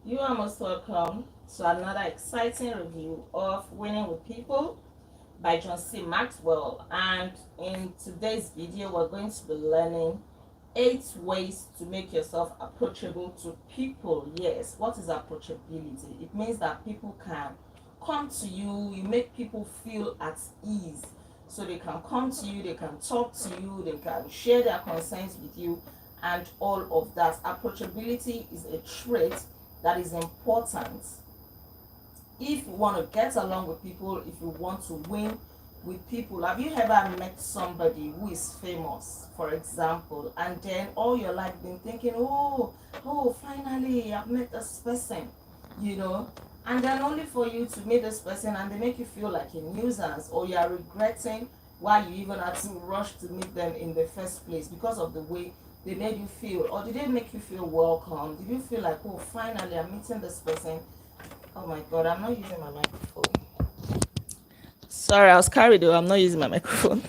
You are most welcome to another exciting review of Winning with People by John C. Maxwell. And in today's video, we're going to be learning 8 ways to make yourself approachable to people. Yes, what is approachability? It means that people can come to you, you make people feel at ease. So they can come to you, they can talk to you, they can share their concerns with you, and all of that. Approachability is a trait that is important if you want to get along with people, if you want to win with people. Have you ever met somebody who is famous, for example, and then all your life been thinking, finally I've met this person, you know, and then only for you to meet this person and they make you feel like a nuisance, or you are regretting why you even had to rush to meet them in the first place because of the way they made you feel? Or did they make you feel welcome? Did you feel like, oh, finally I'm meeting this person? Oh my god, I'm not using my microphone. Sorry, I was carried away. I'm not using my microphone.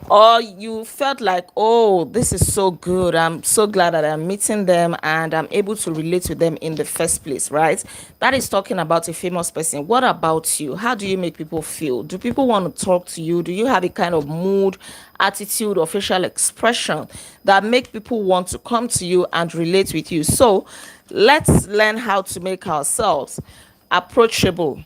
Or you felt like, oh, this is so good, I'm so glad that I'm meeting them and I'm able to relate to them in the first place, right? That is talking about a famous person. What about you? How do you make people feel? Do people want to talk to you? Do you have a kind of mood, attitude, or facial expression that make people want to come to you and relate with you? So let's learn how to make ourselves approachable.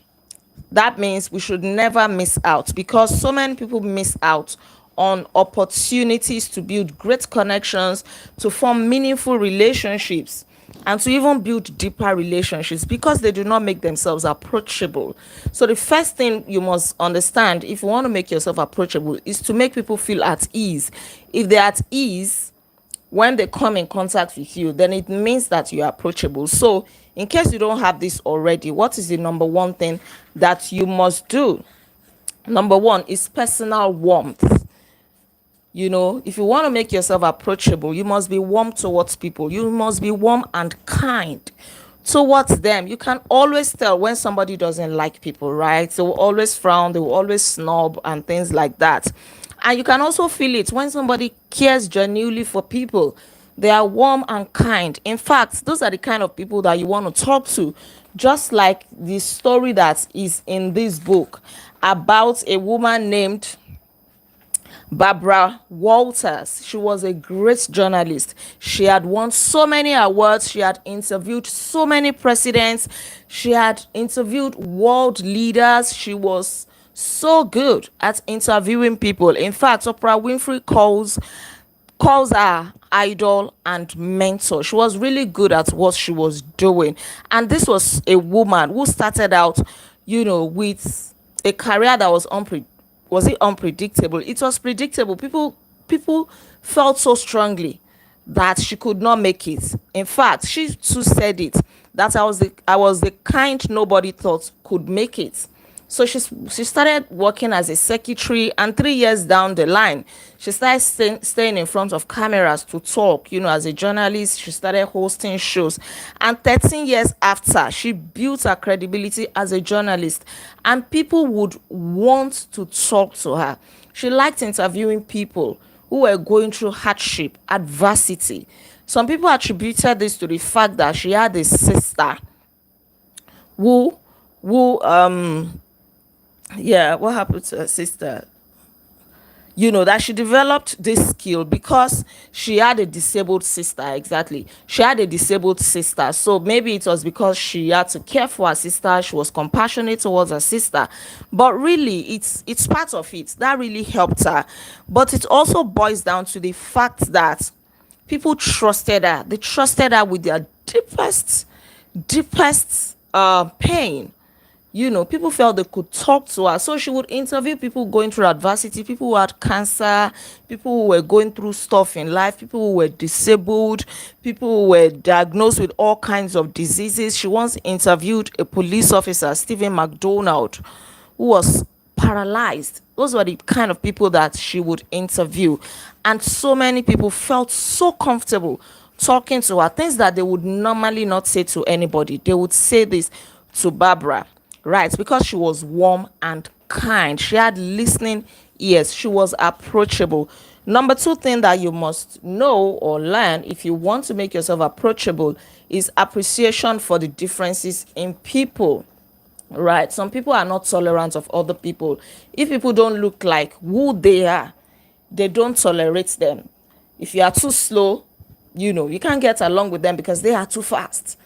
That means we should never miss out, because so many people miss out on opportunities to build great connections, to form meaningful relationships, and to even build deeper relationships because they do not make themselves approachable. So the first thing you must understand if you want to make yourself approachable is to make people feel at ease. If they're at ease when they come in contact with you, then it means that you're approachable. So in case you don't have this already, what is the number one thing that you must do? Number one is personal warmth. You know, if you want to make yourself approachable, you must be warm towards people. You must be warm and kind towards them. You can always tell when somebody doesn't like people, right? They will always frown, they will always snob and things like that. And you can also feel it when somebody cares genuinely for people. They are warm and kind. In fact, those are the kind of people that you want to talk to. Just like the story that is in this book about a woman named Barbara Walters. She was a great journalist. She had won so many awards. She had interviewed so many presidents. She had interviewed world leaders. She was so good at interviewing people. In fact, Oprah Winfrey calls her idol and mentor. She was really good at what she was doing. And this was a woman who started out, with a career that was it unpredictable? It was predictable. People felt so strongly that she could not make it. In fact, she too said it, that I was the kind nobody thought could make it. So she started working as a secretary, and 3 years down the line, she started staying in front of cameras to talk. As a journalist, she started hosting shows, and 13 years after, she built her credibility as a journalist, and people would want to talk to her. She liked interviewing people who were going through hardship, adversity. Some people attributed this to the fact that she had a sister who who yeah, what happened to her sister? That she developed this skill because she had a disabled sister. Exactly, she had a disabled sister, so maybe it was because she had to care for her sister. She was compassionate towards her sister, but really it's part of it that really helped her. But it also boils down to the fact that people trusted her. They trusted her with their deepest pain. People felt they could talk to her. So she would interview people going through adversity, people who had cancer, people who were going through stuff in life, people who were disabled, people who were diagnosed with all kinds of diseases. She once interviewed a police officer, Stephen McDonald, who was paralyzed. Those were the kind of people that she would interview. And so many people felt so comfortable talking to her, things that they would normally not say to anybody. They would say this to Barbara. Right, because she was warm and kind. She had listening ears. She was approachable. Number two thing that you must know or learn if you want to make yourself approachable is appreciation for the differences in people. Right? Some people are not tolerant of other people. If people don't look like who they are, they don't tolerate them. If you are too slow, you can't get along with them because they are too fast.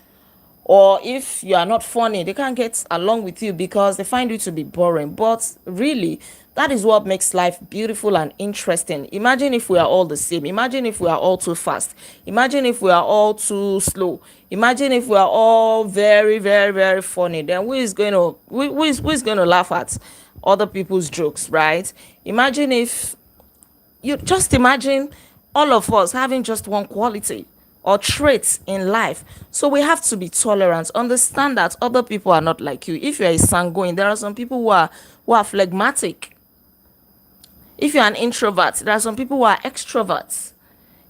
Or if you are not funny, they can't get along with you because they find you to be boring. But really, that is what makes life beautiful and interesting. Imagine if we are all the same. Imagine if we are all too fast. Imagine if we are all too slow. Imagine if we are all very, very, very funny. Then who is going to laugh at other people's jokes, right? Imagine all of us having just one quality or traits in life. So we have to be tolerant, understand that other people are not like you. If you're a sanguine, there are some people who are phlegmatic. If you're an introvert, there are some people who are extroverts.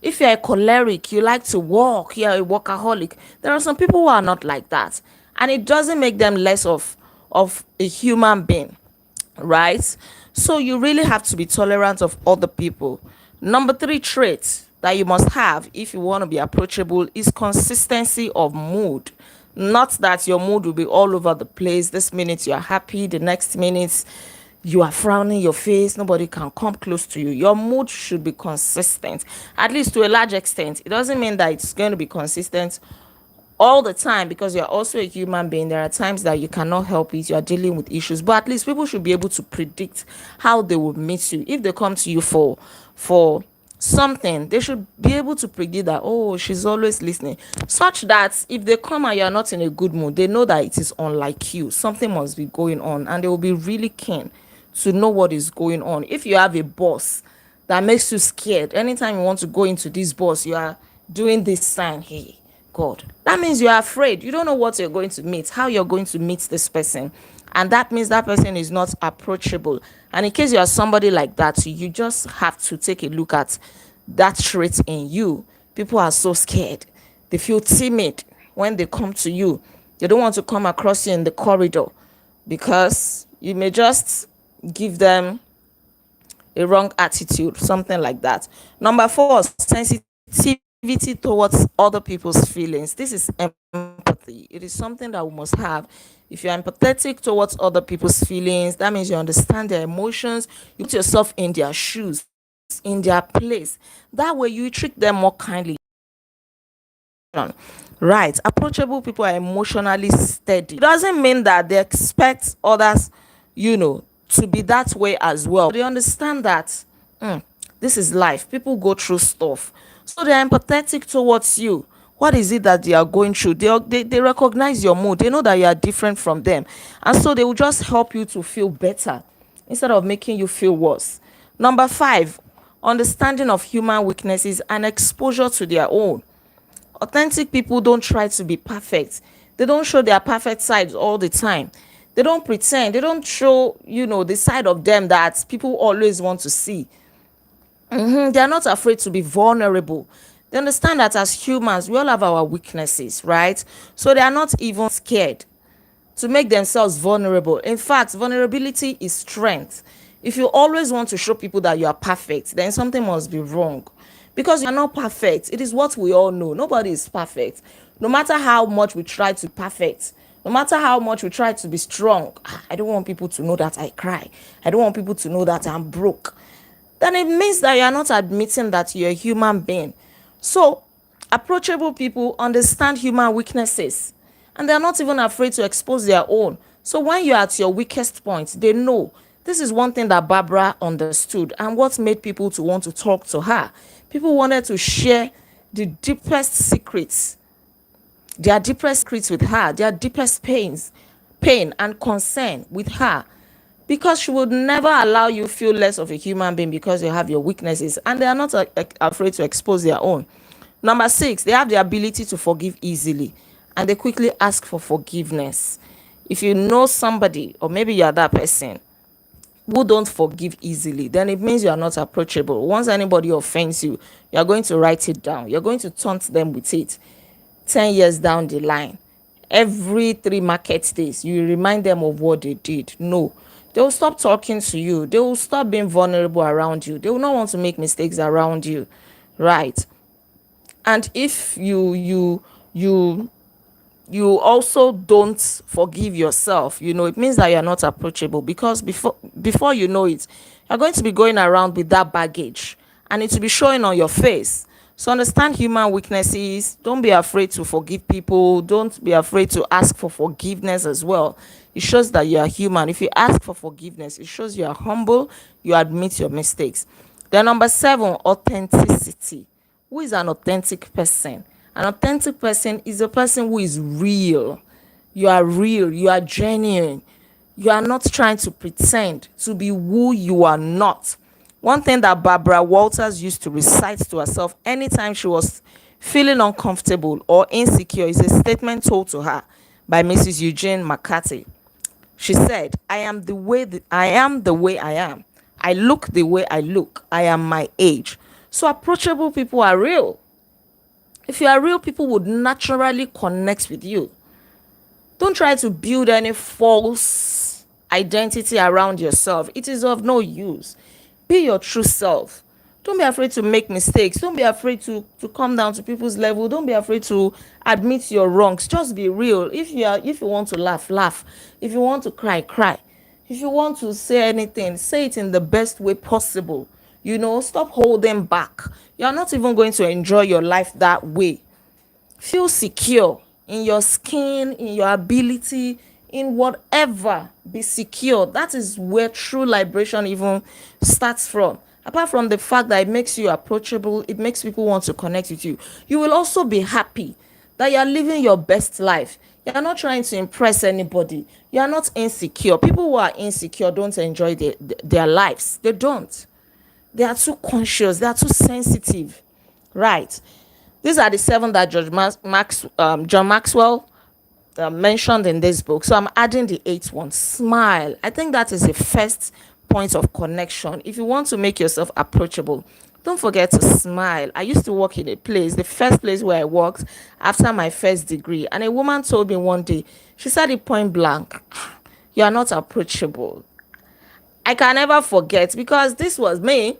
If you're a choleric, you like to walk, you're a workaholic, there are some people who are not like that. And it doesn't make them less of a human being, right? So you really have to be tolerant of other people. Number three trait that you must have if you want to be approachable is consistency of mood. Not that your mood will be all over the place. This minute you are happy, the next minute you are frowning your face, nobody can come close to you. Your mood should be consistent, at least to a large extent. It doesn't mean that it's going to be consistent all the time because you're also a human being. There are times that you cannot help it, you are dealing with issues, but at least people should be able to predict how they will meet you. If they come to you for something, they should be able to predict that, oh, she's always listening, such that if they come and you're not in a good mood, they know that it is unlike you. Something must be going on, and they will be really keen to know what is going on. If you have a boss that makes you scared, anytime you want to go into this boss, you are doing this sign, hey God, that means you are afraid. You don't know what you're going to meet, how you're going to meet this person, and that means that person is not approachable. And in case you are somebody like that, you just have to take a look at that trait in you. People are so scared, they feel timid when they come to you. They don't want to come across you in the corridor because you may just give them a wrong attitude, something like that. Number four, sensitivity towards other people's feelings. This is empathy. It is something that we must have. If you're empathetic towards other people's feelings, that means you understand their emotions, you put yourself in their shoes, in their place. That way you treat them more kindly. Right. Approachable people are emotionally steady. It doesn't mean that they expect others, to be that way as well. They understand that this is life. People go through stuff. So they're empathetic towards you. What is it that they are going through? They recognize your mood. They know that you are different from them. And so they will just help you to feel better instead of making you feel worse. Number five, understanding of human weaknesses and exposure to their own. Authentic people don't try to be perfect. They don't show their perfect sides all the time. They don't pretend. They don't show, the side of them that people always want to see. They are not afraid to be vulnerable. They understand that as humans, we all have our weaknesses, right? So they are not even scared to make themselves vulnerable. In fact, vulnerability is strength. If you always want to show people that you are perfect, then something must be wrong. Because you are not perfect. It is what we all know. Nobody is perfect. No matter how much we try to be perfect, no matter how much we try to be strong, I don't want people to know that I cry. I don't want people to know that I'm broke. Then it means that you are not admitting that you're a human being. So, approachable people understand human weaknesses, and they're not even afraid to expose their own. So when you're at your weakest point, they know. This is one thing that Barbara understood, and what made people to want to talk to her. People wanted to share the deepest secrets, their deepest secrets with her, their deepest pain and concern with her. Because she would never allow you feel less of a human being because you have your weaknesses, and they are not afraid to expose their own. Number six, they have the ability to forgive easily, and they quickly ask for forgiveness. If you know somebody, or maybe you are that person who don't forgive easily, then it means you are not approachable. Once anybody offends you, you are going to write it down. You're going to taunt them with it 10 years down the line. Every 3 market days, you remind them of what they did. No, They will stop talking to you. They will stop being vulnerable around you. They will not want to make mistakes around you, right? And if you also don't forgive yourself, it means that you're not approachable, because before you know it, you're going to be going around with that baggage, and it will be showing on your face. So understand human weaknesses. Don't be afraid to forgive people. Don't be afraid to ask for forgiveness as well. It shows that you are human. If you ask for forgiveness, it shows you are humble, you admit your mistakes. Then number 7, authenticity. Who is an authentic person? An authentic person is a person who is real. You are real, you are genuine. You are not trying to pretend to be who you are not. One thing that Barbara Walters used to recite to herself anytime she was feeling uncomfortable or insecure is a statement told to her by Mrs. Eugene McCarthy. She said, I am the way I am. I look the way I look. I am my age. So approachable people are real. If you are real, people would naturally connect with you. Don't try to build any false identity around yourself. It is of no use. Be your true self. Don't be afraid to make mistakes. Don't be afraid to come down to people's level. Don't be afraid to admit your wrongs. Just be real. If you want to laugh, laugh. If you want to cry, cry. If you want to say anything, say it in the best way possible. Stop holding back. You're not even going to enjoy your life that way. Feel secure in your skin, in your ability, in whatever. Be secure. That is where true liberation even starts from. Apart from the fact that it makes you approachable, it makes people want to connect with you. You will also be happy that you're living your best life. You're not trying to impress anybody. You're not insecure. People who are insecure don't enjoy their lives. They don't. They are too conscious. They are too sensitive. Right. These are the 7 that John Maxwell mentioned in this book. So I'm adding the 8th one. Smile. I think that is the first point of connection. If you want to make yourself approachable, don't forget to smile. I used to work in a place, the first place where I worked after my first degree. And a woman told me one day, she said it point blank, you are not approachable. I can never forget, because this was me.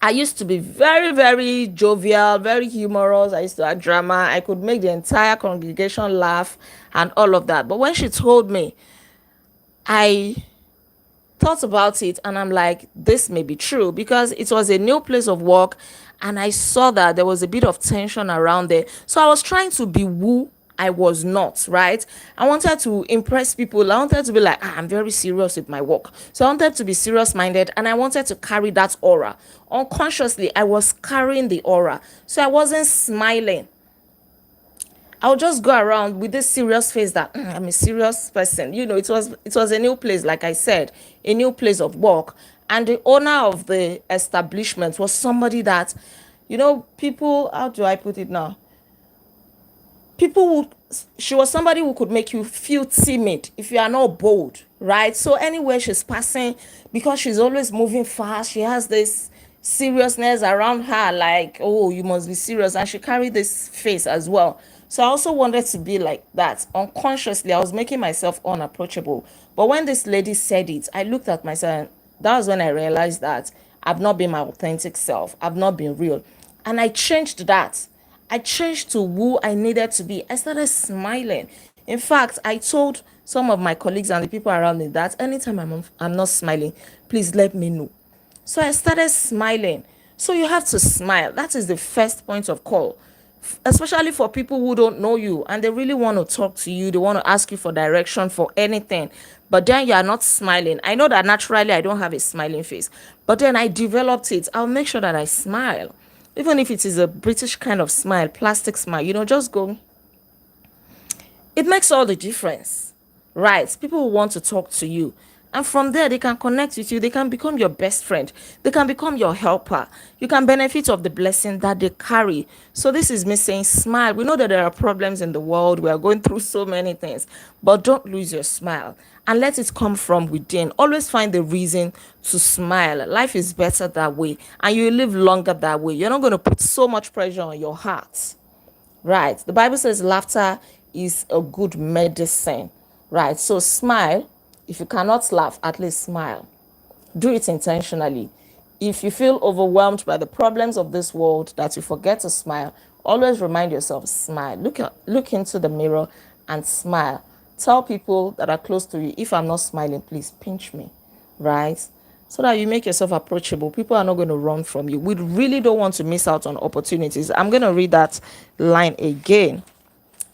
I used to be very, very jovial, very humorous. I used to have drama. I could make the entire congregation laugh and all of that. But when she told me, I thought about it and I'm like, this may be true, because it was a new place of work and I saw that there was a bit of tension around there. So I was trying to be who I was not, right? I wanted to impress people. I wanted to be like, I'm very serious with my work. So I wanted to be serious minded and I wanted to carry that aura. Unconsciously, I was carrying the aura. So I wasn't smiling. I would just go around with this serious face that I'm a serious person. It was a new place, like I said, a new place of work. And the owner of the establishment was somebody that, people, how do I put it now? She was somebody who could make you feel timid if you are not bold, right? So anywhere she's passing, because she's always moving fast, she has this seriousness around her, like, oh, you must be serious, and she carried this face as well. So I also wanted to be like that. Unconsciously, I was making myself unapproachable. But when this lady said it, I looked at myself. That was when I realized that I've not been my authentic self. I've not been real. And I changed that. I changed to who I needed to be. I started smiling. In fact, I told some of my colleagues and the people around me that anytime I'm not smiling, please let me know. So I started smiling. So you have to smile. That is the first point of call, especially for people who don't know you and they really want to talk to you. They want to ask you for direction for anything, but then you are not smiling. I know that naturally I don't have a smiling face, but then I developed it. I'll make sure that I smile. Even if it is a British kind of smile, plastic smile, just go. It makes all the difference, right? People will want to talk to you. And from there, they can connect with you. They can become your best friend. They can become your helper. You can benefit of the blessing that they carry. So this is me saying smile. We know that there are problems in the world. We are going through so many things. But don't lose your smile. And let it come from within. Always find the reason to smile. Life is better that way. And you live longer that way. You're not going to put so much pressure on your heart. Right? The Bible says laughter is a good medicine. Right? So smile. If you cannot laugh, at least smile. Do it intentionally. If you feel overwhelmed by the problems of this world that you forget to smile, always remind yourself, smile. Look into the mirror and smile. Tell people that are close to you, if I'm not smiling, please pinch me, right? So that you make yourself approachable. People are not going to run from you. We really don't want to miss out on opportunities. I'm going to read that line again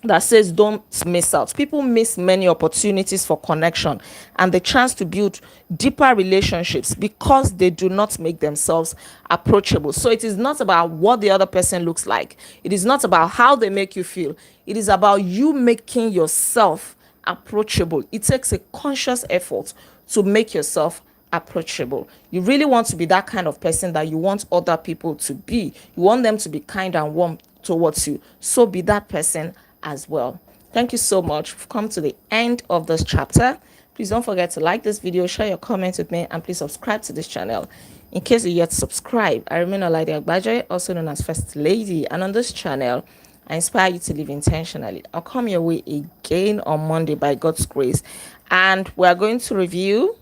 that says don't miss out. People miss many opportunities for connection and the chance to build deeper relationships because they do not make themselves approachable. So it is not about what the other person looks like. It is not about how they make you feel. It is about you making yourself approachable. It takes a conscious effort to make yourself approachable. You really want to be that kind of person that you want other people to be. You want them to be kind and warm towards you. So be that person as well. Thank you so much. We've come to the end of this chapter. Please don't forget to like this video, share your comments with me, and please subscribe to this channel. In case you yet subscribe, I remain Olaide Agbaje, also known as First Lady, and on this channel I inspire you to live intentionally. I'll come your way again on Monday by God's grace, and we are going to review.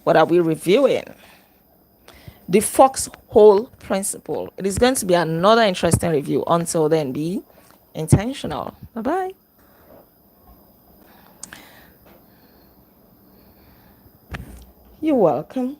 What are we reviewing? The foxhole principle. It is going to be another interesting review. Until then, be intentional. Bye-bye. You're welcome.